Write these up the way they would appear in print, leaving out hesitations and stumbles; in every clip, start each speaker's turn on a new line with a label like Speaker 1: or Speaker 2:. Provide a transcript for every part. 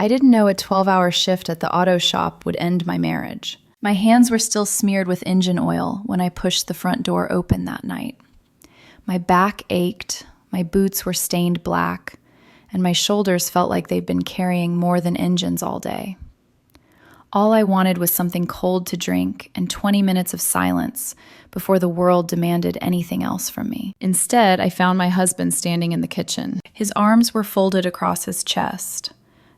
Speaker 1: I didn't know a 12-hour shift at the auto shop would end my marriage. My hands were still smeared with engine oil when I pushed the front door open that night. My back ached, my boots were stained black, and my shoulders felt like they'd been carrying more than engines all day. All I wanted was something cold to drink and 20 minutes of silence before the world demanded anything else from me. Instead, I found my husband standing in the kitchen. His arms were folded across his chest.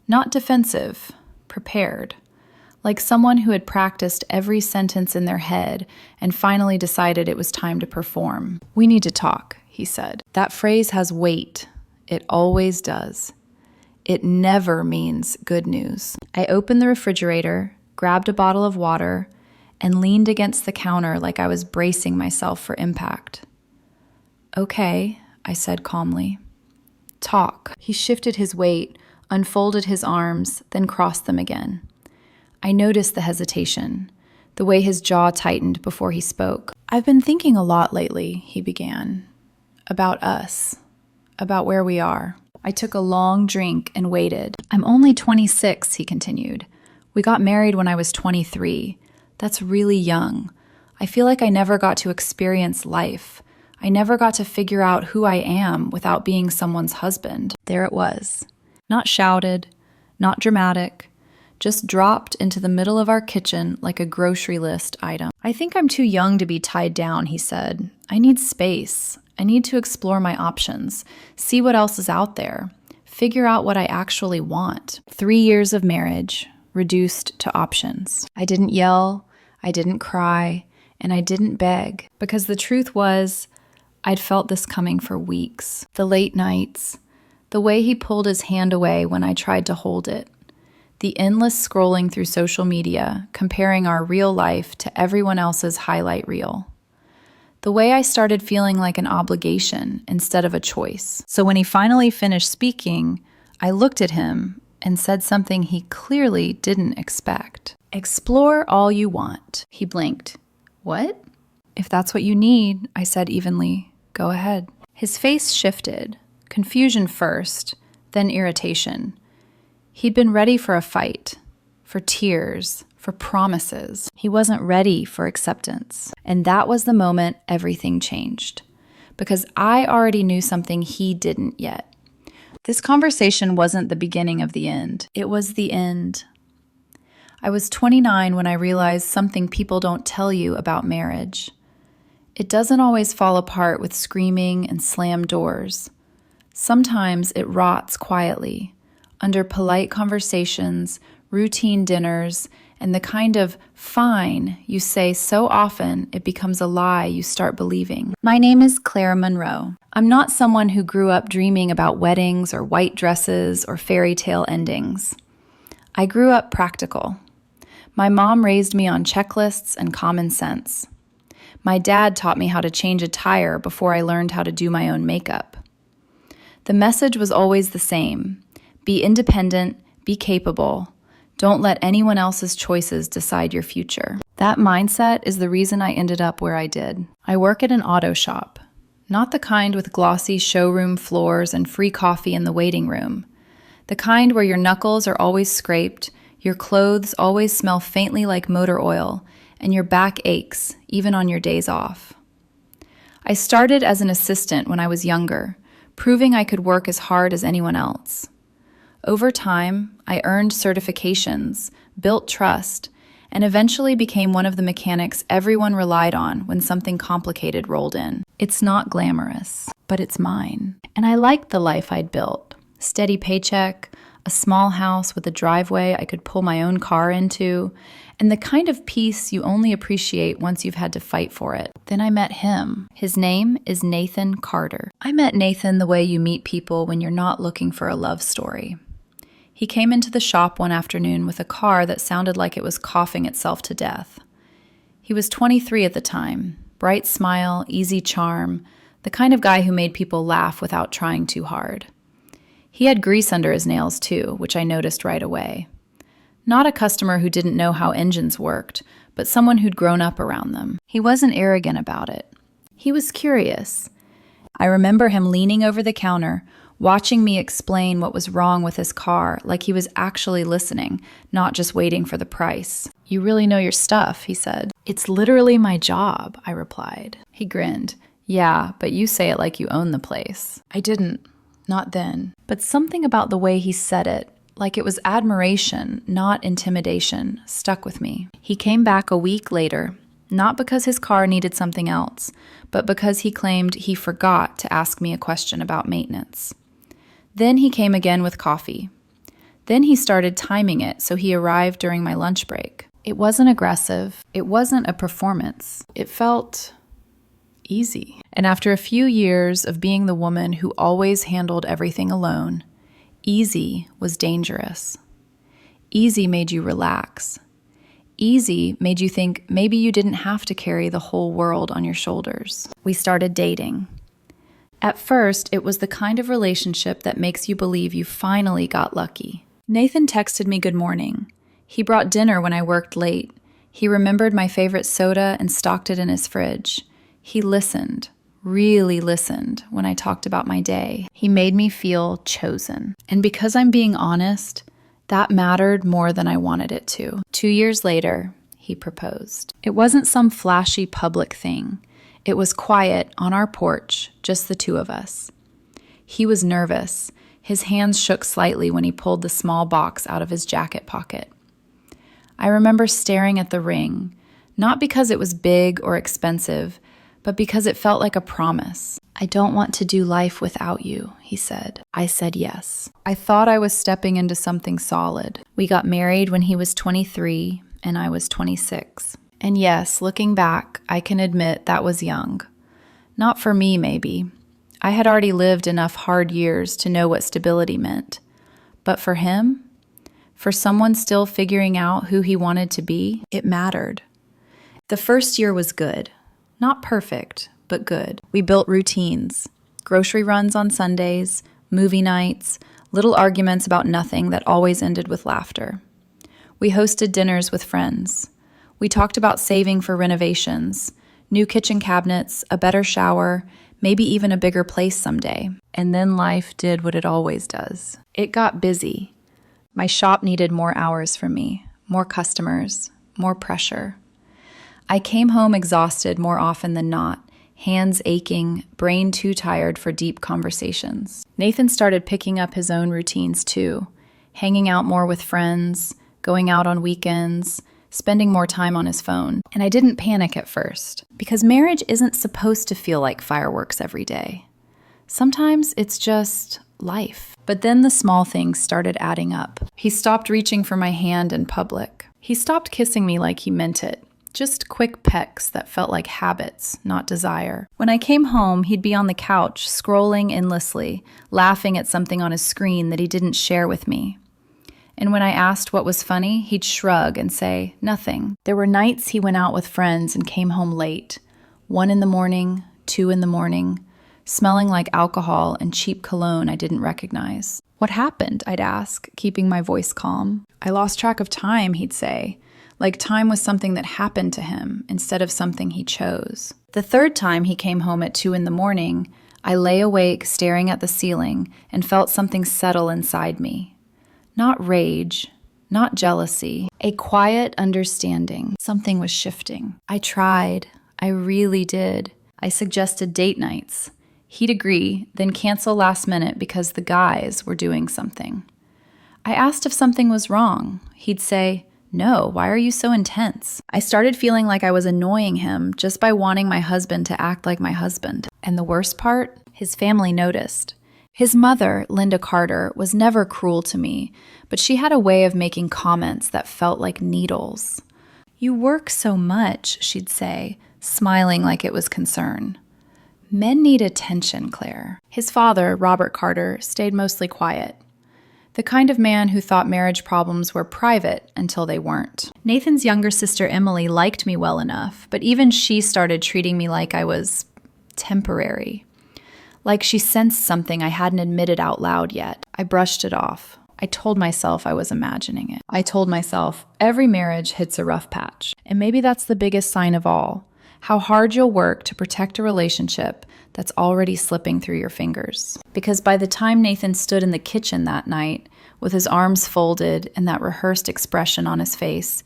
Speaker 1: Not defensive, prepared. Like someone who had practiced every sentence in their head and finally decided it was time to perform. "We need to talk," he said. That phrase has weight. It always does. It never means good news. I opened the refrigerator, grabbed a bottle of water, and leaned against the counter like I was bracing myself for impact. "Okay," I said calmly. "Talk." He shifted his weight, unfolded his arms, then crossed them again. I noticed the hesitation, the way his jaw tightened before he spoke. "I've been thinking a lot lately," he began. "About us. About where we are." I took a long drink and waited. "I'm only 26, he continued. "We got married when I was 23. That's really young. I feel like I never got to experience life. I never got to figure out who I am without being someone's husband." There it was. Not shouted, not dramatic, just dropped into the middle of our kitchen like a grocery list item. "I think I'm too young to be tied down," he said. "I need space. I need to explore my options, see what else is out there, figure out what I actually want." 3 years of marriage, reduced to options. I didn't yell, I didn't cry, and I didn't beg, because the truth was, I'd felt this coming for weeks. The late nights, the way he pulled his hand away when I tried to hold it, the endless scrolling through social media, comparing our real life to everyone else's highlight reel. The way I started feeling like an obligation instead of a choice. So when he finally finished speaking, I looked at him and said something he clearly didn't expect. "Explore all you want." He blinked. "What?" "If that's what you need," I said evenly, "go ahead." His face shifted, confusion first, then irritation. He'd been ready for a fight, for tears, for promises. He wasn't ready for acceptance. And that was the moment everything changed. Because I already knew something he didn't yet. This conversation wasn't the beginning of the end. It was the end. I was 29 when I realized something people don't tell you about marriage. It doesn't always fall apart with screaming and slammed doors. Sometimes it rots quietly, under polite conversations, routine dinners, and the kind of fine you say so often it becomes a lie you start believing. My name is Claire Monroe. I'm not someone who grew up dreaming about weddings or white dresses or fairy tale endings. I grew up practical. My mom raised me on checklists and common sense. My dad taught me how to change a tire before I learned how to do my own makeup. The message was always the same. Be independent, be capable. Don't let anyone else's choices decide your future. That mindset is the reason I ended up where I did. I work at an auto shop, not the kind with glossy showroom floors and free coffee in the waiting room. The kind where your knuckles are always scraped, your clothes always smell faintly like motor oil, and your back aches, even on your days off. I started as an assistant when I was younger, proving I could work as hard as anyone else. Over time, I earned certifications, built trust, and eventually became one of the mechanics everyone relied on when something complicated rolled in. It's not glamorous, but it's mine. And I liked the life I'd built. Steady paycheck, a small house with a driveway I could pull my own car into, and the kind of peace you only appreciate once you've had to fight for it. Then I met him. His name is Nathan Carter. I met Nathan the way you meet people when you're not looking for a love story. He came into the shop one afternoon with a car that sounded like it was coughing itself to death. He was 23 at the time, bright smile, easy charm, the kind of guy who made people laugh without trying too hard. He had grease under his nails too, which I noticed right away. Not a customer who didn't know how engines worked, but someone who'd grown up around them. He wasn't arrogant about it. He was curious. I remember him leaning over the counter, watching me explain what was wrong with his car like he was actually listening, not just waiting for the price. "You really know your stuff," he said. "It's literally my job," I replied. He grinned. "Yeah, but you say it like you own the place." I didn't. Not then. But something about the way he said it, like it was admiration, not intimidation, stuck with me. He came back a week later, not because his car needed something else, but because he claimed he forgot to ask me a question about maintenance. Then he came again with coffee. Then he started timing it so he arrived during my lunch break. It wasn't aggressive. It wasn't a performance. It felt easy. And after a few years of being the woman who always handled everything alone, easy was dangerous. Easy made you relax. Easy made you think maybe you didn't have to carry the whole world on your shoulders. We started dating. At first, it was the kind of relationship that makes you believe you finally got lucky. Nathan texted me good morning. He brought dinner when I worked late. He remembered my favorite soda and stocked it in his fridge. He listened, really listened, when I talked about my day. He made me feel chosen. And because I'm being honest, that mattered more than I wanted it to. 2 years later, he proposed. It wasn't some flashy public thing. It was quiet on our porch, just the two of us. He was nervous. His hands shook slightly when he pulled the small box out of his jacket pocket. I remember staring at the ring, not because it was big or expensive, but because it felt like a promise. "I don't want to do life without you," he said. I said yes. I thought I was stepping into something solid. We got married when he was 23 and I was 26. And yes, looking back, I can admit that was young. Not for me, maybe. I had already lived enough hard years to know what stability meant. But for him, for someone still figuring out who he wanted to be, it mattered. The first year was good. Not perfect, but good. We built routines, grocery runs on Sundays, movie nights, little arguments about nothing that always ended with laughter. We hosted dinners with friends. We talked about saving for renovations, new kitchen cabinets, a better shower, maybe even a bigger place someday. And then life did what it always does. It got busy. My shop needed more hours from me, more customers, more pressure. I came home exhausted more often than not, hands aching, brain too tired for deep conversations. Nathan started picking up his own routines too, hanging out more with friends, going out on weekends, spending more time on his phone. And I didn't panic at first, because marriage isn't supposed to feel like fireworks every day. Sometimes it's just life. But then the small things started adding up. He stopped reaching for my hand in public. He stopped kissing me like he meant it. Just quick pecks that felt like habits, not desire. When I came home, he'd be on the couch, scrolling endlessly, laughing at something on his screen that he didn't share with me. And when I asked what was funny, he'd shrug and say, nothing. There were nights he went out with friends and came home late, 1 a.m, 2 a.m, smelling like alcohol and cheap cologne I didn't recognize. What happened? I'd ask, keeping my voice calm. I lost track of time, he'd say. Like time was something that happened to him instead of something he chose. The third time he came home at 2 a.m, I lay awake staring at the ceiling and felt something settle inside me. Not rage, not jealousy, a quiet understanding. Something was shifting. I tried. I really did. I suggested date nights. He'd agree, then cancel last minute because the guys were doing something. I asked if something was wrong. He'd say, no, why are you so intense? I started feeling like I was annoying him just by wanting my husband to act like my husband. And the worst part? His family noticed. His mother, Linda Carter, was never cruel to me, but she had a way of making comments that felt like needles. You work so much, she'd say, smiling like it was concern. Men need attention, Claire. His father, Robert Carter, stayed mostly quiet. The kind of man who thought marriage problems were private until they weren't. Nathan's younger sister, Emily, liked me well enough, but even she started treating me like I was temporary. Like she sensed something I hadn't admitted out loud yet. I brushed it off. I told myself I was imagining it. I told myself every marriage hits a rough patch. And maybe that's the biggest sign of all. How hard you'll work to protect a relationship that's already slipping through your fingers. Because by the time Nathan stood in the kitchen that night, with his arms folded and that rehearsed expression on his face,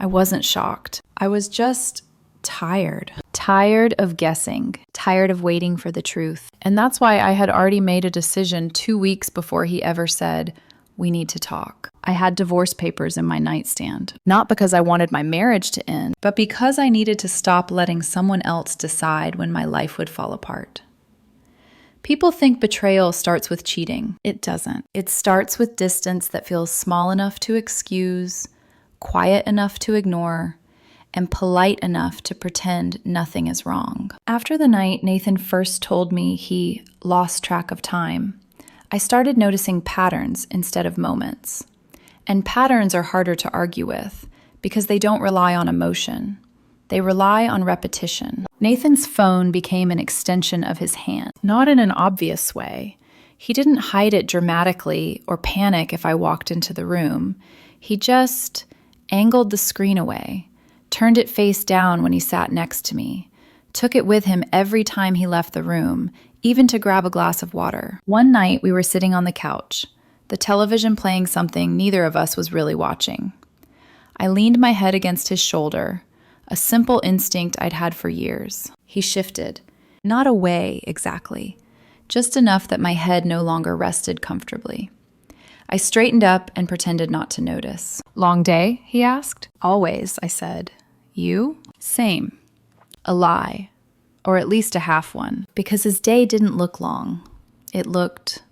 Speaker 1: I wasn't shocked. I was just tired. Tired of guessing. Tired of waiting for the truth. And that's why I had already made a decision 2 weeks before he ever said, "We need to talk." I had divorce papers in my nightstand. Not because I wanted my marriage to end, but because I needed to stop letting someone else decide when my life would fall apart. People think betrayal starts with cheating. It doesn't. It starts with distance that feels small enough to excuse, quiet enough to ignore, and polite enough to pretend nothing is wrong. After the night Nathan first told me he lost track of time, I started noticing patterns instead of moments. And patterns are harder to argue with because they don't rely on emotion. They rely on repetition. Nathan's phone became an extension of his hand, not in an obvious way. He didn't hide it dramatically or panic if I walked into the room. He just angled the screen away, turned it face down when he sat next to me, took it with him every time he left the room, even to grab a glass of water. One night we were sitting on the couch, the television playing something neither of us was really watching. I leaned my head against his shoulder, a simple instinct I'd had for years. He shifted, not away exactly, just enough that my head no longer rested comfortably. I straightened up and pretended not to notice. "Long day?" he asked. "Always," I said. "You?" "Same." A lie, or at least a half one, because his day didn't look long. It looked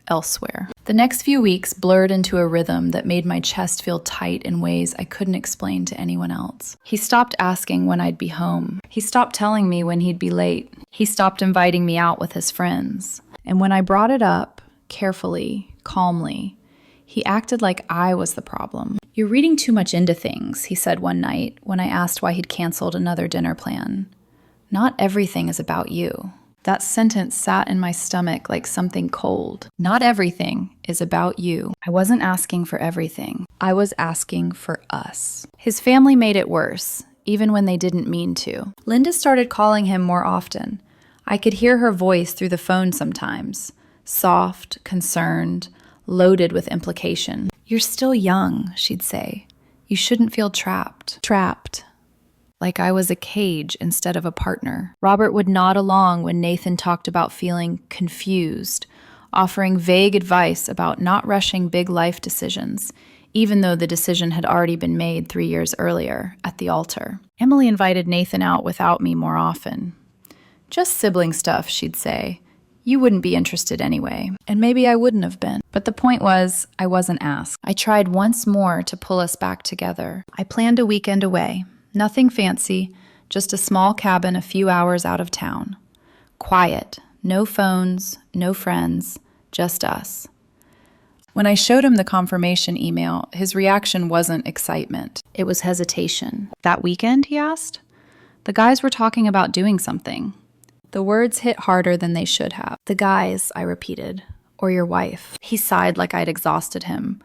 Speaker 1: elsewhere. The next few weeks blurred into a rhythm that made my chest feel tight in ways I couldn't explain to anyone else. He stopped asking when I'd be home. He stopped telling me when he'd be late. He stopped inviting me out with his friends. And when I brought it up, carefully, calmly, he acted like I was the problem. "You're reading too much into things," he said one night when I asked why he'd canceled another dinner plan. "Not everything is about you." That sentence sat in my stomach like something cold. Not everything is about you. I wasn't asking for everything. I was asking for us. His family made it worse, even when they didn't mean to. Linda started calling him more often. I could hear her voice through the phone sometimes. Soft, concerned, loaded with implication. "You're still young," she'd say. "You shouldn't feel trapped." Trapped. Like I was a cage instead of a partner. Robert would nod along when Nathan talked about feeling confused, offering vague advice about not rushing big life decisions, even though the decision had already been made 3 years earlier at the altar. Emily invited Nathan out without me more often. "Just sibling stuff," she'd say. "You wouldn't be interested anyway." And maybe I wouldn't have been. But the point was, I wasn't asked. I tried once more to pull us back together. I planned a weekend away. Nothing fancy, just a small cabin a few hours out of town. Quiet, no phones, no friends, just us. When I showed him the confirmation email, his reaction wasn't excitement. It was hesitation. "That weekend?" he asked. "The guys were talking about doing something." The words hit harder than they should have. "The guys," I repeated, "or your wife." He sighed like I'd exhausted him.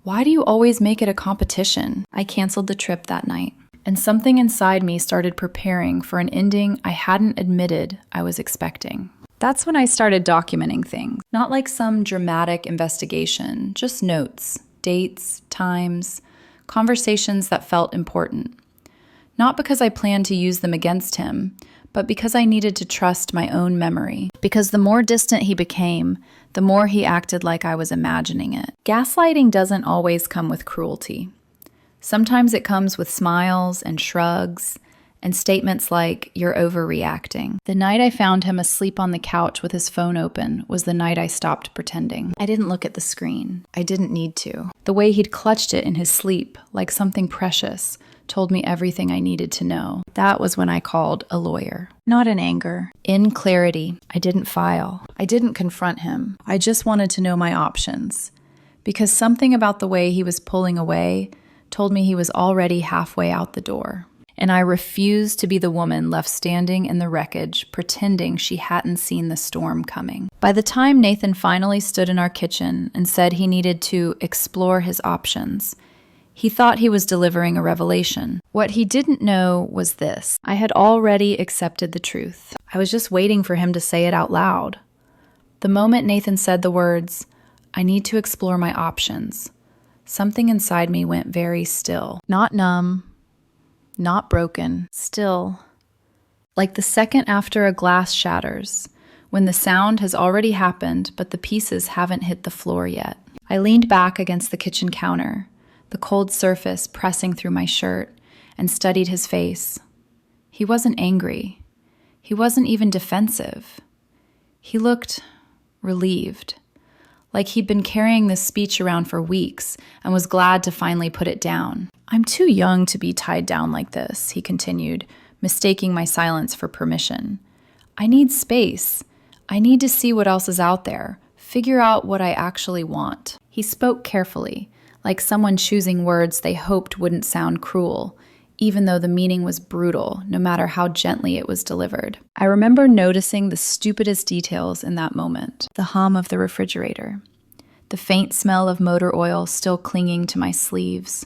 Speaker 1: "Why do you always make it a competition?" I canceled the trip that night. And something inside me started preparing for an ending I hadn't admitted I was expecting. That's when I started documenting things. Not like some dramatic investigation, just notes, dates, times, conversations that felt important. Not because I planned to use them against him, but because I needed to trust my own memory. Because the more distant he became, the more he acted like I was imagining it. Gaslighting doesn't always come with cruelty. Sometimes it comes with smiles and shrugs and statements like, "You're overreacting." The night I found him asleep on the couch with his phone open was the night I stopped pretending. I didn't look at the screen. I didn't need to. The way he'd clutched it in his sleep, like something precious, told me everything I needed to know. That was when I called a lawyer. Not in anger. In clarity. I didn't file. I didn't confront him. I just wanted to know my options. Because something about the way he was pulling away told me he was already halfway out the door. And I refused to be the woman left standing in the wreckage, pretending she hadn't seen the storm coming. By the time Nathan finally stood in our kitchen and said he needed to explore his options, He thought he was delivering a revelation. What he didn't know was this. I had already accepted the truth. I was just waiting for him to say it out loud. The moment Nathan said the words, "I need to explore my options," something inside me went very still. Not numb, not broken, still. Like the second after a glass shatters, when the sound has already happened, but the pieces haven't hit the floor yet. I leaned back against the kitchen counter, the cold surface pressing through my shirt, and studied his face. He wasn't angry. He wasn't even defensive. He looked relieved, like he'd been carrying this speech around for weeks and was glad to finally put it down. "I'm too young to be tied down like this," he continued, mistaking my silence for permission. "I need space. I need to see what else is out there, figure out what I actually want." He spoke carefully, like someone choosing words they hoped wouldn't sound cruel, even though the meaning was brutal, no matter how gently it was delivered. I remember noticing the stupidest details in that moment. The hum of the refrigerator, the faint smell of motor oil still clinging to my sleeves,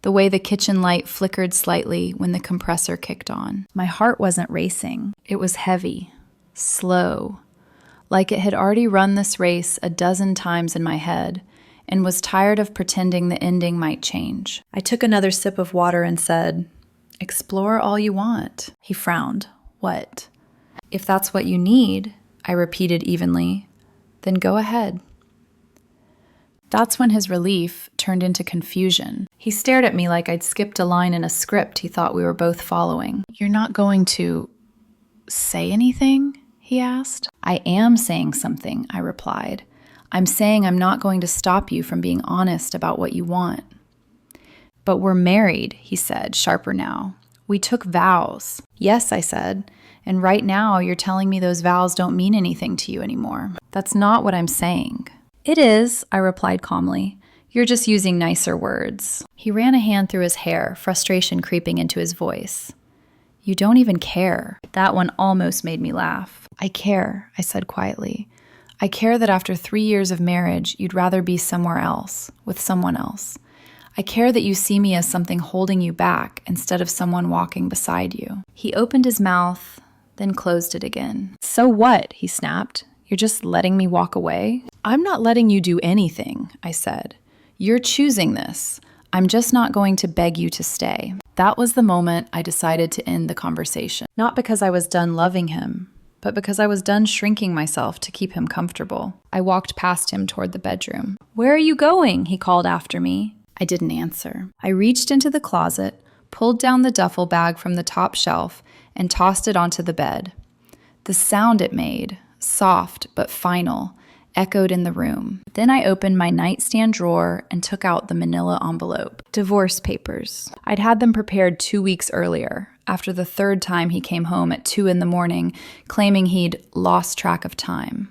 Speaker 1: the way the kitchen light flickered slightly when the compressor kicked on. My heart wasn't racing. It was heavy, slow, like it had already run this race a dozen times in my head and was tired of pretending the ending might change. I took another sip of water and said, "Explore all you want." He frowned. "What?" "If that's what you need," I repeated evenly, "then go ahead." That's when his relief turned into confusion. He stared at me like I'd skipped a line in a script he thought we were both following. "You're not going to say anything?" he asked. "I am saying something," I replied. "I'm saying I'm not going to stop you from being honest about what you want." "But we're married," he said, sharper now. "We took vows." "Yes," I said, "and right now you're telling me those vows don't mean anything to you anymore." "That's not what I'm saying." "It is," I replied calmly. "You're just using nicer words." He ran a hand through his hair, frustration creeping into his voice. "You don't even care." That one almost made me laugh. "I care," I said quietly. "I care that after 3 years of marriage, you'd rather be somewhere else, with someone else. I care that you see me as something holding you back instead of someone walking beside you." He opened his mouth, then closed it again. "So what?" he snapped. "You're just letting me walk away?" "I'm not letting you do anything," I said. "You're choosing this. I'm just not going to beg you to stay." That was the moment I decided to end the conversation. Not because I was done loving him, but because I was done shrinking myself to keep him comfortable. I walked past him toward the bedroom. "Where are you going?" he called after me. I didn't answer. I reached into the closet, pulled down the duffel bag from the top shelf, and tossed it onto the bed. The sound it made, soft but final, echoed in the room. Then I opened my nightstand drawer and took out the manila envelope. Divorce papers. I'd had them prepared 2 weeks earlier, after the third time he came home at 2 a.m, claiming he'd lost track of time.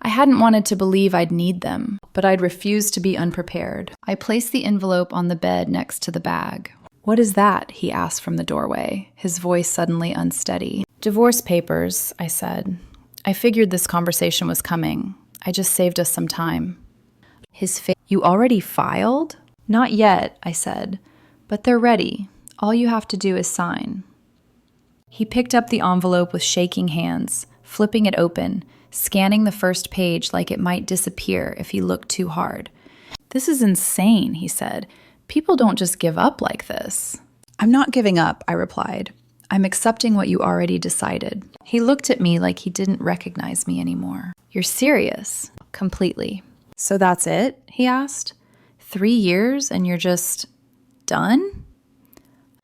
Speaker 1: I hadn't wanted to believe I'd need them, but I'd refused to be unprepared. I placed the envelope on the bed next to the bag. "What is that?" he asked from the doorway, his voice suddenly unsteady. "Divorce papers," I said. "I figured this conversation was coming. I just saved us some time." His face. "You already filed?" "Not yet," I said, "but they're ready. All you have to do is sign." He picked up the envelope with shaking hands, flipping it open, scanning the first page like it might disappear if he looked too hard. "This is insane," he said. "People don't just give up like this." "I'm not giving up," I replied. "I'm accepting what you already decided." He looked at me like he didn't recognize me anymore. "You're serious?" "Completely." "So that's it?" he asked. 3 years and you're just done?"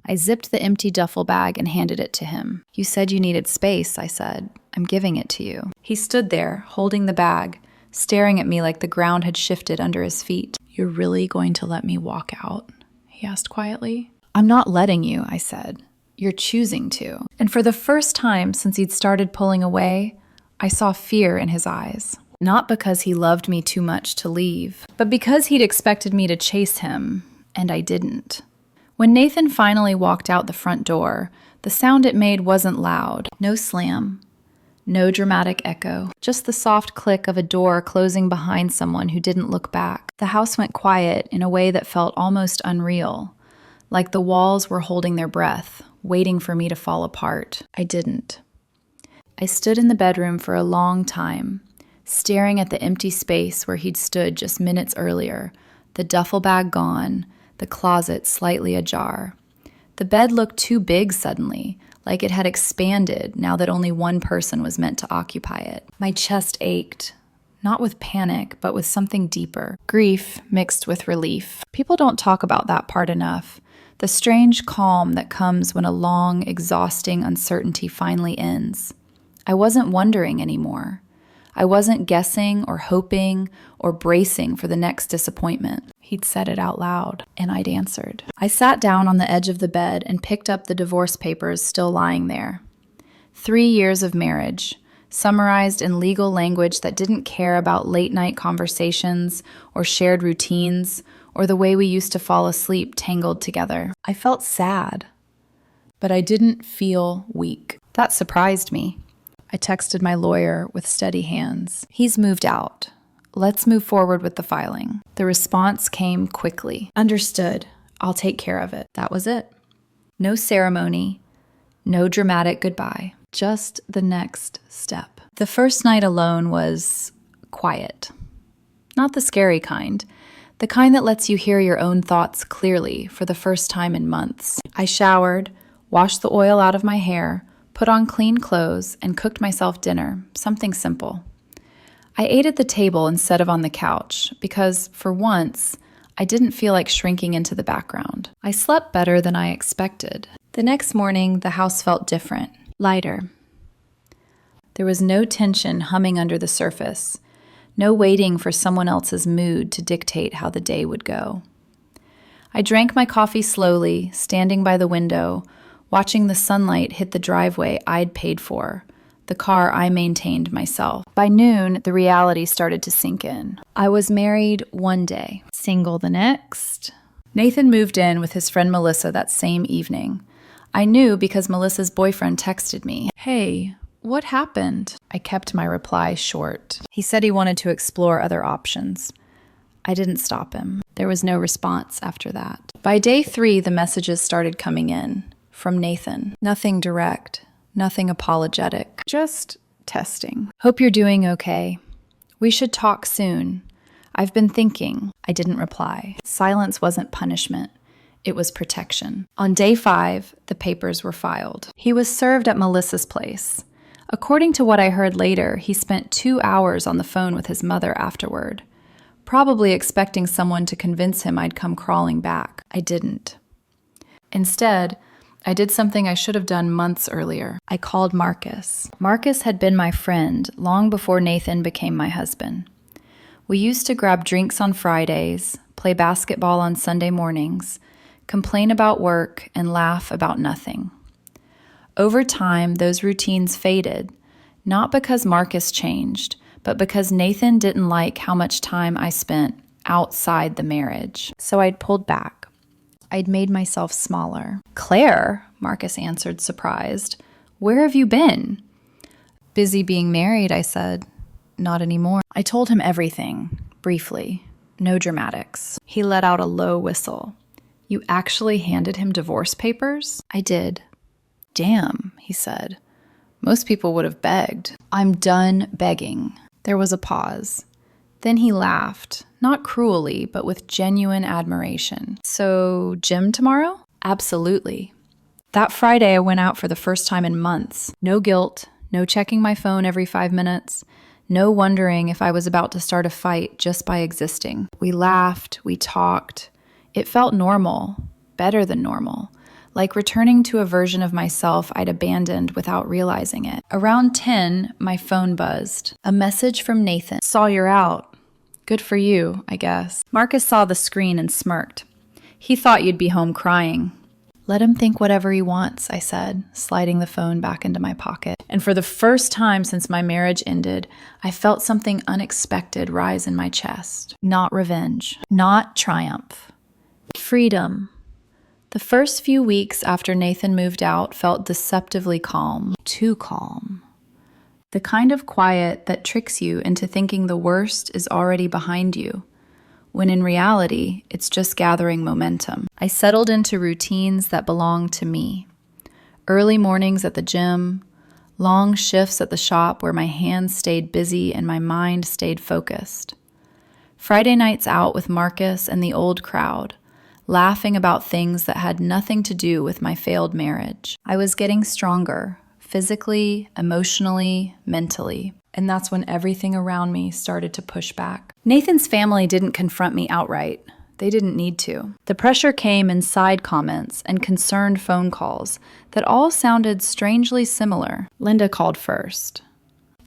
Speaker 1: I zipped the empty duffel bag and handed it to him. "You said you needed space," I said. "I'm giving it to you." He stood there, holding the bag, staring at me like the ground had shifted under his feet. "You're really going to let me walk out?" he asked quietly. "I'm not letting you," I said. "You're choosing to." And for the first time since he'd started pulling away, I saw fear in his eyes. Not because he loved me too much to leave, but because he'd expected me to chase him, and I didn't. When Nathan finally walked out the front door, the sound it made wasn't loud. No slam. No dramatic echo, just the soft click of a door closing behind someone who didn't look back. The house went quiet in a way that felt almost unreal, like the walls were holding their breath, waiting for me to fall apart. I didn't. I stood in the bedroom for a long time, staring at the empty space where he'd stood just minutes earlier, the duffel bag gone, the closet slightly ajar. The bed looked too big suddenly, like it had expanded now that only one person was meant to occupy it. My chest ached, not with panic, but with something deeper, grief mixed with relief. People don't talk about that part enough, the strange calm that comes when a long, exhausting uncertainty finally ends. I wasn't wondering anymore. I wasn't guessing or hoping or bracing for the next disappointment. He'd said it out loud, and I'd answered. I sat down on the edge of the bed and picked up the divorce papers still lying there. 3 years of marriage, summarized in legal language that didn't care about late-night conversations or shared routines or the way we used to fall asleep tangled together. I felt sad, but I didn't feel weak. That surprised me. I texted my lawyer with steady hands. He's moved out. Let's move forward with the filing. The response came quickly. Understood. I'll take care of it. That was it. No ceremony, no dramatic goodbye, just the next step. The first night alone was quiet. Not the scary kind, the kind that lets you hear your own thoughts clearly for the first time in months. I showered, washed the oil out of my hair, put on clean clothes, and cooked myself dinner, something simple. I ate at the table instead of on the couch because, for once, I didn't feel like shrinking into the background. I slept better than I expected. The next morning, the house felt different, lighter. There was no tension humming under the surface, no waiting for someone else's mood to dictate how the day would go. I drank my coffee slowly, standing by the window, watching the sunlight hit the driveway I'd paid for, the car I maintained myself. By noon, the reality started to sink in. I was married one day, single the next. Nathan moved in with his friend Melissa that same evening. I knew because Melissa's boyfriend texted me, "Hey, what happened?" I kept my reply short. He said he wanted to explore other options. I didn't stop him. There was no response after that. By day 3, the messages started coming in. From Nathan. Nothing direct, nothing apologetic, just testing. Hope you're doing okay. We should talk soon. I've been thinking. I didn't reply. Silence wasn't punishment. It was protection. On day 5, the papers were filed. He was served at Melissa's place. According to what I heard later, he spent 2 hours on the phone with his mother afterward, probably expecting someone to convince him I'd come crawling back. I didn't. Instead, I did something I should have done months earlier. I called Marcus. Marcus had been my friend long before Nathan became my husband. We used to grab drinks on Fridays, play basketball on Sunday mornings, complain about work, and laugh about nothing. Over time, those routines faded, not because Marcus changed, but because Nathan didn't like how much time I spent outside the marriage. So I'd pulled back. I'd made myself smaller. "Claire," Marcus answered, surprised. "Where have you been?" "Busy being married," I said. "Not anymore." I told him everything, briefly. No dramatics. He let out a low whistle. "You actually handed him divorce papers?" I did. "Damn," he said. "Most people would have begged." "I'm done begging." There was a pause. Then he laughed, not cruelly, but with genuine admiration. "So, gym tomorrow?" "Absolutely." That Friday, I went out for the first time in months. No guilt, no checking my phone every 5 minutes, no wondering if I was about to start a fight just by existing. We laughed, we talked. It felt normal, better than normal, like returning to a version of myself I'd abandoned without realizing it. Around 10, my phone buzzed. A message from Nathan. "Saw you're out. Good for you, I guess." Marcus saw the screen and smirked. He thought you'd be home crying. "Let him think whatever he wants," I said, sliding the phone back into my pocket. And for the first time since my marriage ended, I felt something unexpected rise in my chest. Not revenge, not triumph. Freedom. The first few weeks after Nathan moved out felt deceptively calm. Too calm. The kind of quiet that tricks you into thinking the worst is already behind you, when in reality, it's just gathering momentum. I settled into routines that belonged to me. Early mornings at the gym, long shifts at the shop where my hands stayed busy and my mind stayed focused. Friday nights out with Marcus and the old crowd, laughing about things that had nothing to do with my failed marriage. I was getting stronger, physically, emotionally, mentally. And that's when everything around me started to push back. Nathan's family didn't confront me outright. They didn't need to. The pressure came in side comments and concerned phone calls that all sounded strangely similar. Linda called first.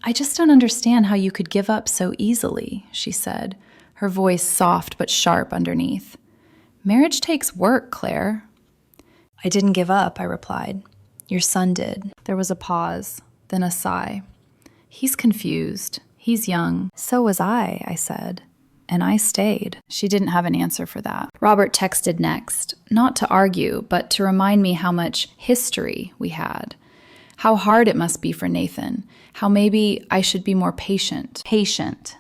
Speaker 1: "I just don't understand how you could give up so easily," she said, her voice soft but sharp underneath. "Marriage takes work, Claire." "I didn't give up," I replied. "Your son did." There was a pause, then a sigh. "He's confused. He's young." "So was I said. And I stayed." She didn't have an answer for that. Robert texted next, not to argue, but to remind me how much history we had. How hard it must be for Nathan. How maybe I should be more patient. Patient.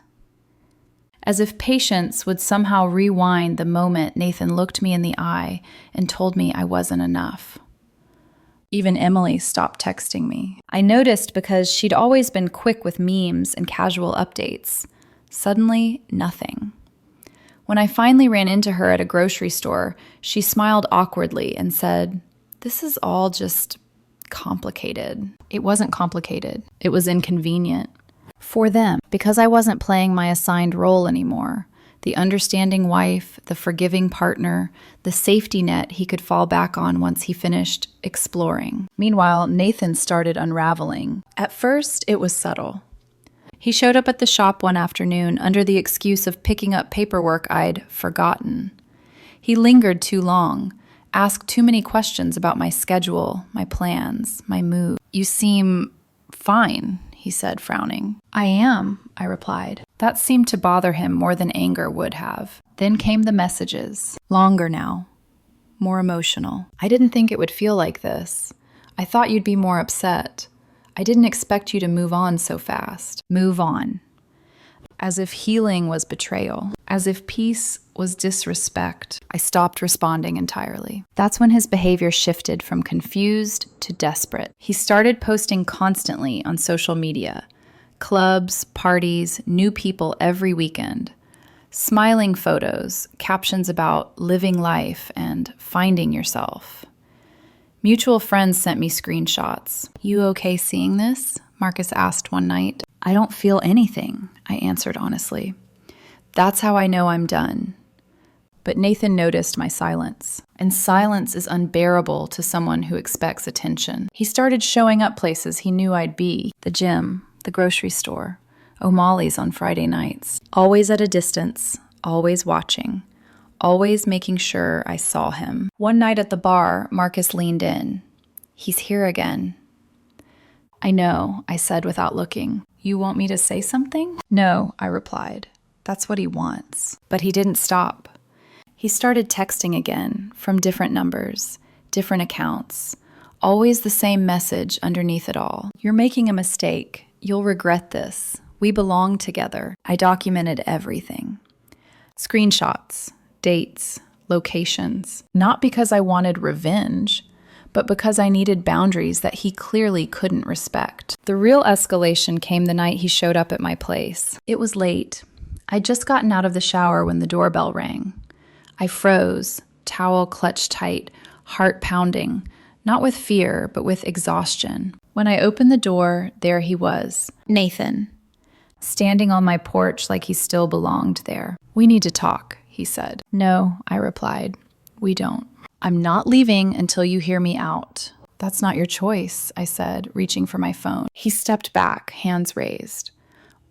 Speaker 1: As if patience would somehow rewind the moment Nathan looked me in the eye and told me I wasn't enough. Even Emily stopped texting me. I noticed because she'd always been quick with memes and casual updates. Suddenly, nothing. When I finally ran into her at a grocery store, she smiled awkwardly and said, "This is all just complicated." It wasn't complicated. It was inconvenient. For them, because I wasn't playing my assigned role anymore. The understanding wife, the forgiving partner, the safety net he could fall back on once he finished exploring. Meanwhile, Nathan started unraveling. At first, it was subtle. He showed up at the shop one afternoon under the excuse of picking up paperwork I'd forgotten. He lingered too long, asked too many questions about my schedule, my plans, my mood. "You seem fine," he said, frowning. "I am," I replied. That seemed to bother him more than anger would have. Then came the messages. Longer now. More emotional. "I didn't think it would feel like this. I thought you'd be more upset. I didn't expect you to move on so fast." Move on. As if healing was betrayal. As if peace was disrespect. I stopped responding entirely. That's when his behavior shifted from confused to desperate. He started posting constantly on social media. Clubs, parties, new people every weekend. Smiling photos, captions about living life and finding yourself. Mutual friends sent me screenshots. "You okay seeing this?" Marcus asked one night. "I don't feel anything," I answered honestly. That's how I know I'm done. But Nathan noticed my silence. And silence is unbearable to someone who expects attention. He started showing up places he knew I'd be. The gym, the grocery store, O'Malley's on Friday nights. Always at a distance, always watching. Always making sure I saw him. One night at the bar, Marcus leaned in. "He's here again." "I know," I said without looking. "You want me to say something?" "No," I replied. That's what he wants. But he didn't stop. He started texting again, from different numbers, different accounts. Always the same message underneath it all. "You're making a mistake. You'll regret this. We belong together." I documented everything. Screenshots. Dates, locations, not because I wanted revenge, but because I needed boundaries that he clearly couldn't respect. The real escalation came the night he showed up at my place. It was late. I'd just gotten out of the shower when the doorbell rang. I froze, towel clutched tight, heart pounding, not with fear, but with exhaustion. When I opened the door, there he was, Nathan, standing on my porch like he still belonged there. "We need to talk," he said. "No," I replied. "We don't. I'm not leaving until you hear me out." "That's not your choice," I said, reaching for my phone. He stepped back, hands raised.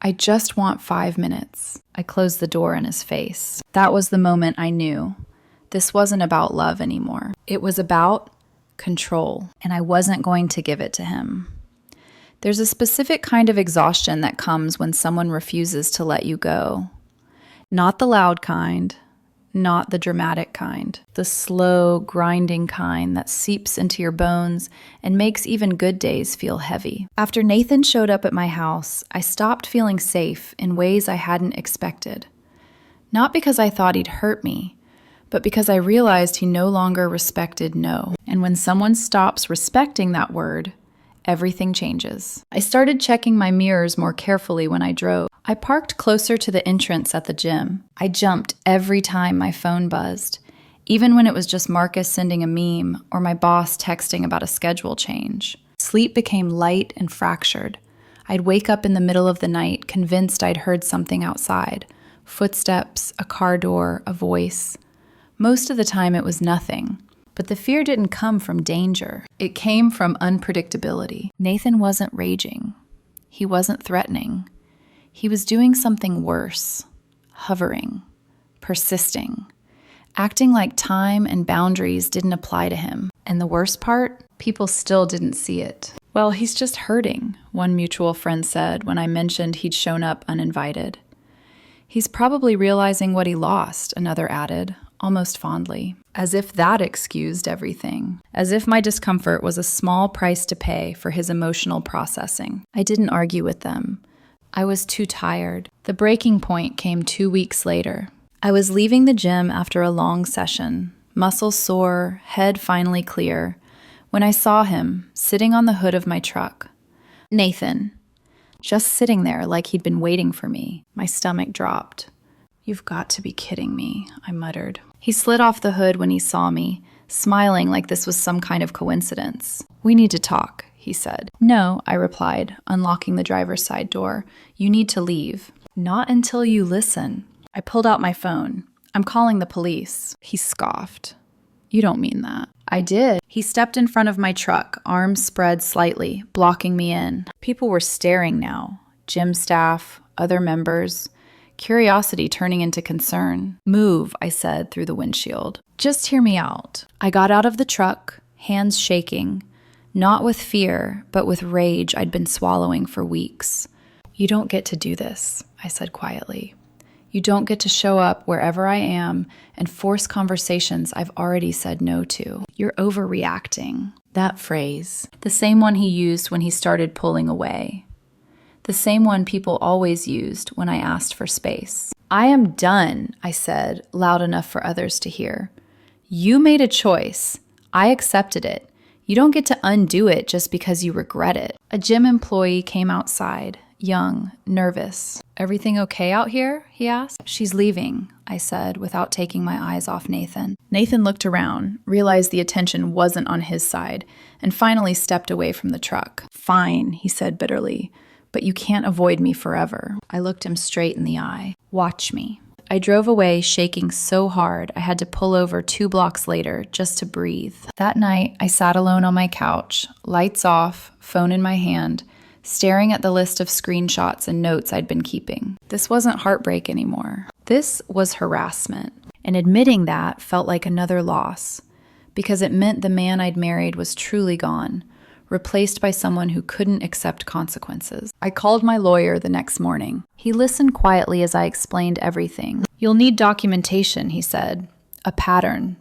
Speaker 1: "I just want 5 minutes." I closed the door in his face. That was the moment I knew. This wasn't about love anymore. It was about control, and I wasn't going to give it to him. There's a specific kind of exhaustion that comes when someone refuses to let you go. Not the loud kind, not the dramatic kind, the slow, grinding kind that seeps into your bones and makes even good days feel heavy. After Nathan showed up at my house, I stopped feeling safe in ways I hadn't expected. Not because I thought he'd hurt me, but because I realized he no longer respected no. And when someone stops respecting that word, everything changes. I started checking my mirrors more carefully when I drove. I parked closer to the entrance at the gym. I jumped every time my phone buzzed, even when it was just Marcus sending a meme or my boss texting about a schedule change. Sleep became light and fractured. I'd wake up in the middle of the night convinced I'd heard something outside. Footsteps, a car door, a voice. Most of the time it was nothing. But the fear didn't come from danger. It came from unpredictability. Nathan wasn't raging. He wasn't threatening. He was doing something worse, hovering, persisting, acting like time and boundaries didn't apply to him. And the worst part, people still didn't see it. Well, he's just hurting, one mutual friend said when I mentioned he'd shown up uninvited. He's probably realizing what he lost, another added, almost fondly, as if that excused everything, as if my discomfort was a small price to pay for his emotional processing. I didn't argue with them. I was too tired. The breaking point came 2 weeks later. I was leaving the gym after a long session, muscles sore, head finally clear, when I saw him sitting on the hood of my truck. Nathan, just sitting there like he'd been waiting for me. My stomach dropped. "You've got to be kidding me," I muttered. He slid off the hood when he saw me, smiling like this was some kind of coincidence. "We need to talk," he said. "No," I replied, unlocking the driver's side door. "You need to leave." "Not until you listen." I pulled out my phone. "I'm calling the police." He scoffed. "You don't mean that." I did. He stepped in front of my truck, arms spread slightly, blocking me in. People were staring now. Gym staff, other members. Curiosity turning into concern. "Move," I said through the windshield. "Just hear me out." I got out of the truck, hands shaking, not with fear, but with rage I'd been swallowing for weeks. "You don't get to do this," I said quietly. "You don't get to show up wherever I am and force conversations I've already said no to. You're overreacting." That phrase, the same one he used when he started pulling away. The same one people always used when I asked for space. "I am done," I said, loud enough for others to hear. "You made a choice. I accepted it. You don't get to undo it just because you regret it." A gym employee came outside, young, nervous. "Everything okay out here?" he asked. "She's leaving," I said, without taking my eyes off Nathan. Nathan looked around, realized the attention wasn't on his side, and finally stepped away from the truck. "Fine," he said bitterly. "But you can't avoid me forever." I looked him straight in the eye. "Watch me." I drove away, shaking so hard I had to pull over 2 blocks later just to breathe. That night, I sat alone on my couch, lights off, phone in my hand, staring at the list of screenshots and notes I'd been keeping. This wasn't heartbreak anymore. This was harassment. And admitting that felt like another loss, because it meant the man I'd married was truly gone, replaced by someone who couldn't accept consequences. I called my lawyer the next morning. He listened quietly as I explained everything. "You'll need documentation," he said. "A pattern."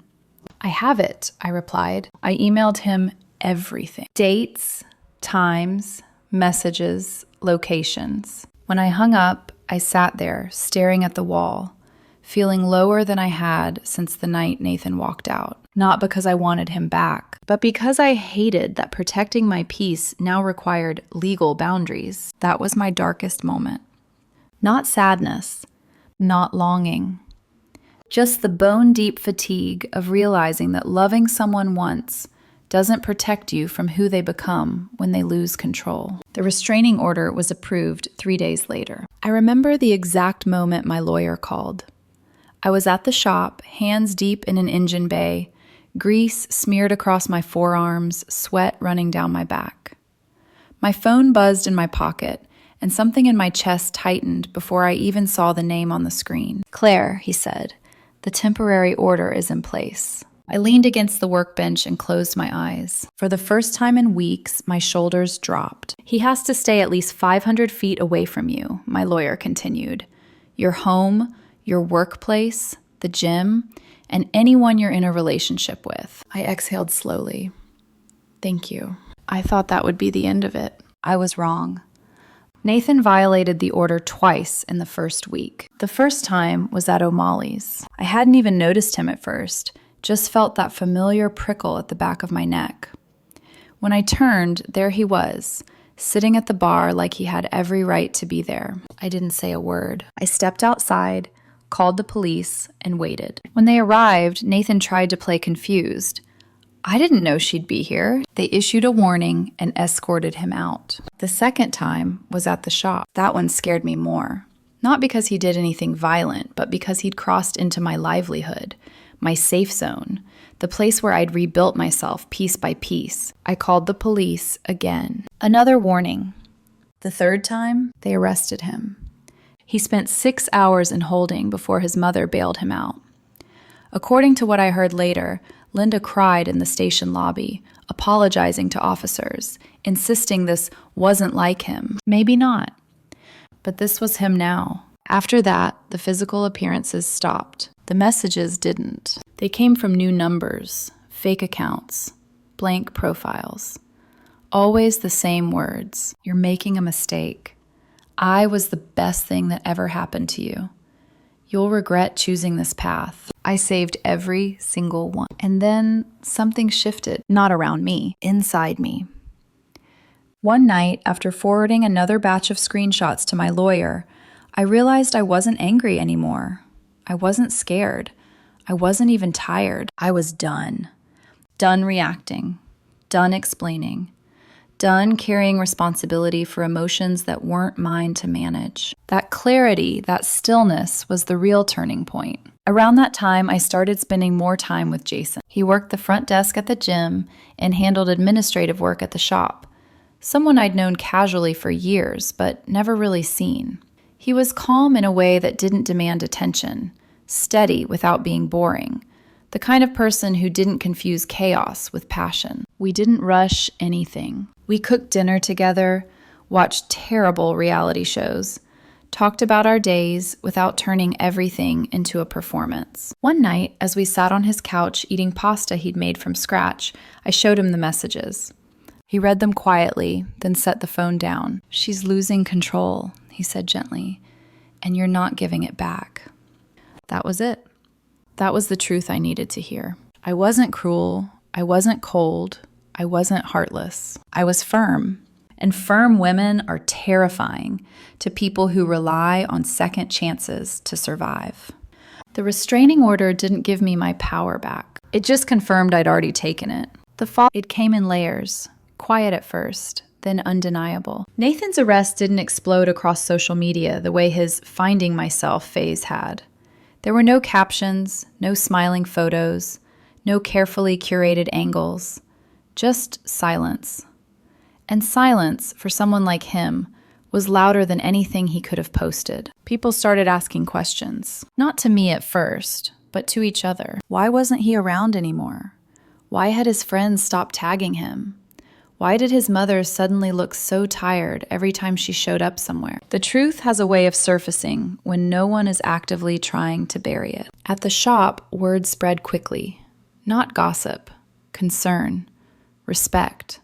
Speaker 1: "I have it," I replied. I emailed him everything. Dates, times, messages, locations. When I hung up, I sat there, staring at the wall, feeling lower than I had since the night Nathan walked out. Not because I wanted him back, but because I hated that protecting my peace now required legal boundaries. That was my darkest moment. Not sadness, not longing. Just the bone-deep fatigue of realizing that loving someone once doesn't protect you from who they become when they lose control. The restraining order was approved 3 days later. I remember the exact moment my lawyer called. I was at the shop, hands deep in an engine bay, grease smeared across my forearms, sweat running down my back. My phone buzzed in my pocket, and something in my chest tightened before I even saw the name on the screen. "Claire," he said, "the temporary order is in place." I leaned against the workbench and closed my eyes. For the first time in weeks, my shoulders dropped. "He has to stay at least 500 feet away from you," my lawyer continued. "Your home, your workplace, the gym, and anyone you're in a relationship with. I exhaled slowly. Thank you. I thought that would be the end of it. I was wrong. Nathan violated the order twice in the first week. The first time was at O'Malley's. I hadn't even noticed him at first, just felt that familiar prickle at the back of my neck. When I turned, there he was, sitting at the bar like he had every right to be there. I didn't say a word. I stepped outside, called the police, and waited. When they arrived, Nathan tried to play confused. I didn't know she'd be here. They issued a warning and escorted him out. The second time was at the shop. That one scared me more. Not because he did anything violent, but because he'd crossed into my livelihood, my safe zone, the place where I'd rebuilt myself piece by piece. I called the police again. Another warning. The third time, they arrested him. He spent 6 hours in holding before his mother bailed him out. According to what I heard later, Linda cried in the station lobby, apologizing to officers, insisting this wasn't like him. Maybe not. But this was him now. After that, the physical appearances stopped. The messages didn't. They came from new numbers, fake accounts, blank profiles. Always the same words. You're making a mistake. I was the best thing that ever happened to you. You'll regret choosing this path. I saved every single one. And then something shifted, not around me, inside me. One night, after forwarding another batch of screenshots to my lawyer, I realized I wasn't angry anymore. I wasn't scared. I wasn't even tired. I was done. Done reacting. Done explaining. Done carrying responsibility for emotions that weren't mine to manage. That clarity, that stillness was the real turning point. Around that time, I started spending more time with Jason. He worked the front desk at the gym and handled administrative work at the shop. Someone I'd known casually for years, but never really seen. He was calm in a way that didn't demand attention, steady without being boring, the kind of person who didn't confuse chaos with passion. We didn't rush anything. We cooked dinner together, watched terrible reality shows, talked about our days without turning everything into a performance. One night, as we sat on his couch eating pasta he'd made from scratch, I showed him the messages. He read them quietly, then set the phone down. "She's losing control," he said gently, "and you're not giving it back." That was it. That was the truth I needed to hear. I wasn't cruel. I wasn't cold. I wasn't heartless. I was firm. And firm women are terrifying to people who rely on second chances to survive. The restraining order didn't give me my power back. It just confirmed I'd already taken it. It came in layers, quiet at first, then undeniable. Nathan's arrest didn't explode across social media the way his finding myself phase had. There were no captions, no smiling photos, no carefully curated angles, just silence. And silence, for someone like him, was louder than anything he could have posted. People started asking questions, not to me at first, but to each other. Why wasn't he around anymore? Why had his friends stopped tagging him? Why did his mother suddenly look so tired every time she showed up somewhere? The truth has a way of surfacing when no one is actively trying to bury it. At the shop, word spread quickly. Not gossip, concern, respect.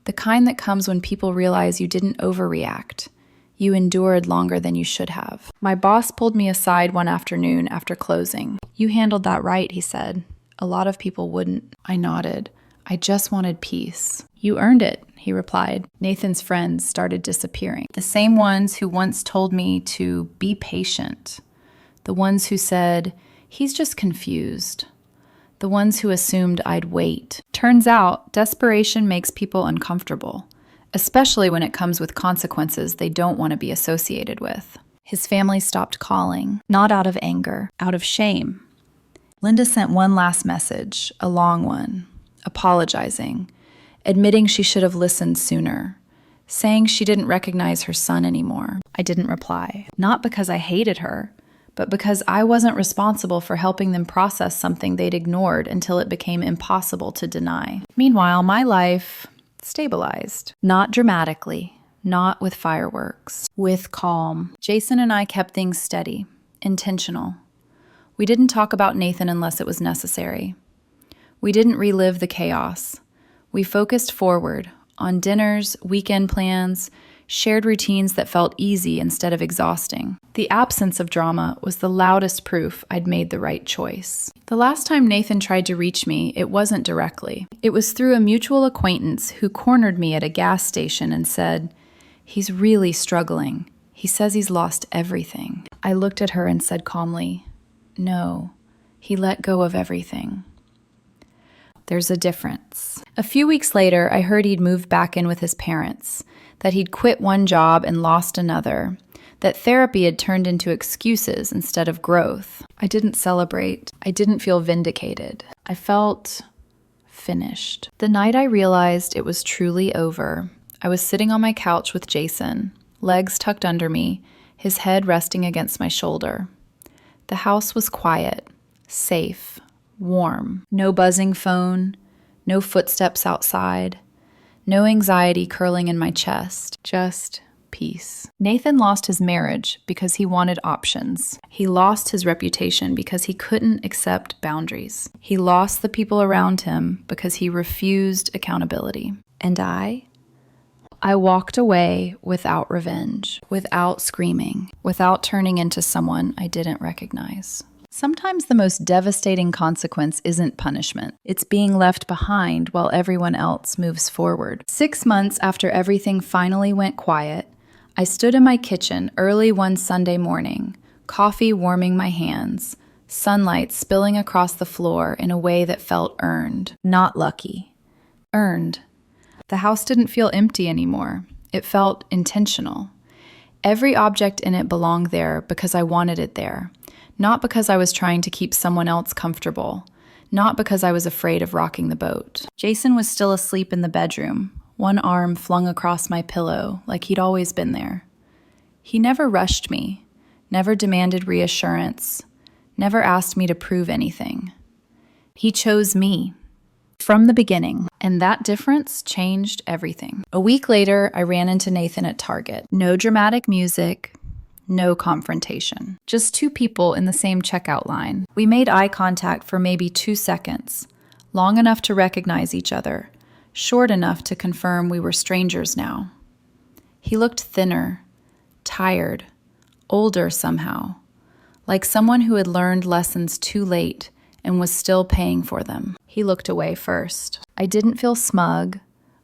Speaker 1: The kind that comes when people realize you didn't overreact. You endured longer than you should have. My boss pulled me aside one afternoon after closing. "You handled that right," he said. "A lot of people wouldn't." I nodded. "I just wanted peace." "You earned it," he replied. Nathan's friends started disappearing. The same ones who once told me to be patient. The ones who said, "He's just confused." The ones who assumed I'd wait. Turns out, desperation makes people uncomfortable, especially when it comes with consequences they don't want to be associated with. His family stopped calling, not out of anger, out of shame. Linda sent one last message, a long one, apologizing, admitting she should have listened sooner, saying she didn't recognize her son anymore. I didn't reply, not because I hated her, but because I wasn't responsible for helping them process something they'd ignored until it became impossible to deny. Meanwhile, my life stabilized. Not dramatically, not with fireworks, with calm. Jason and I kept things steady, intentional. We didn't talk about Nathan unless it was necessary. We didn't relive the chaos. We focused forward on dinners, weekend plans, shared routines that felt easy instead of exhausting. The absence of drama was the loudest proof I'd made the right choice. The last time Nathan tried to reach me, it wasn't directly. It was through a mutual acquaintance who cornered me at a gas station and said, "He's really struggling. He says he's lost everything." I looked at her and said calmly, "No, he let go of everything." There's a difference. A few weeks later, I heard he'd moved back in with his parents, that he'd quit one job and lost another, that therapy had turned into excuses instead of growth. I didn't celebrate. I didn't feel vindicated. I felt finished. The night I realized it was truly over, I was sitting on my couch with Jason, legs tucked under me, his head resting against my shoulder. The house was quiet, safe, warm. No buzzing phone, no footsteps outside, no anxiety curling in my chest, just peace. Nathan lost his marriage because he wanted options. He lost his reputation because he couldn't accept boundaries. He lost the people around him because he refused accountability. And I walked away without revenge, without screaming, without turning into someone I didn't recognize. Sometimes the most devastating consequence isn't punishment. It's being left behind while everyone else moves forward. 6 months after everything finally went quiet, I stood in my kitchen early one Sunday morning, coffee warming my hands, sunlight spilling across the floor in a way that felt earned, not lucky. Earned. The house didn't feel empty anymore. It felt intentional. Every object in it belonged there because I wanted it there. Not because I was trying to keep someone else comfortable. Not because I was afraid of rocking the boat. Jason was still asleep in the bedroom, one arm flung across my pillow like he'd always been there. He never rushed me, never demanded reassurance, never asked me to prove anything. He chose me from the beginning, and that difference changed everything. A week later, I ran into Nathan at Target. No dramatic music, no confrontation. Just two people in the same checkout line. We made eye contact for maybe 2 seconds, long enough to recognize each other, short enough to confirm we were strangers now. He looked thinner, tired, older somehow, like someone who had learned lessons too late and was still paying for them. He looked away first. I didn't feel smug.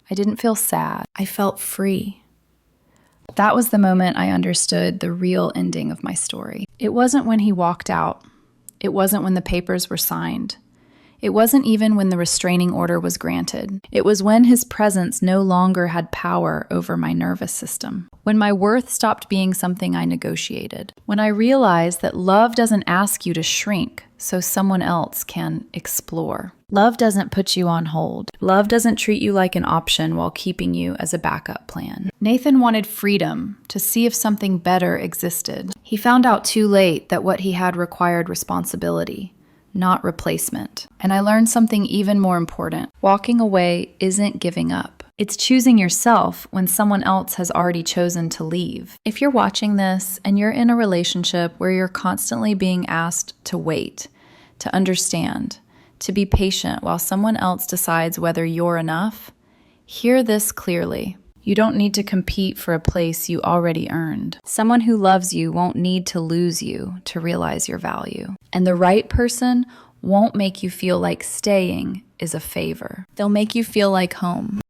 Speaker 1: I didn't feel sad. I felt free. That was the moment I understood the real ending of my story. It wasn't when he walked out. It wasn't when the papers were signed. It wasn't even when the restraining order was granted. It was when his presence no longer had power over my nervous system. When my worth stopped being something I negotiated. When I realized that love doesn't ask you to shrink so someone else can explore. Love doesn't put you on hold. Love doesn't treat you like an option while keeping you as a backup plan. Nathan wanted freedom to see if something better existed. He found out too late that what he had required responsibility, not replacement. And I learned something even more important. Walking away isn't giving up. It's choosing yourself when someone else has already chosen to leave. If you're watching this and you're in a relationship where you're constantly being asked to wait, to understand, to be patient while someone else decides whether you're enough, hear this clearly. You don't need to compete for a place you already earned. Someone who loves you won't need to lose you to realize your value. And the right person won't make you feel like staying is a favor. They'll make you feel like home.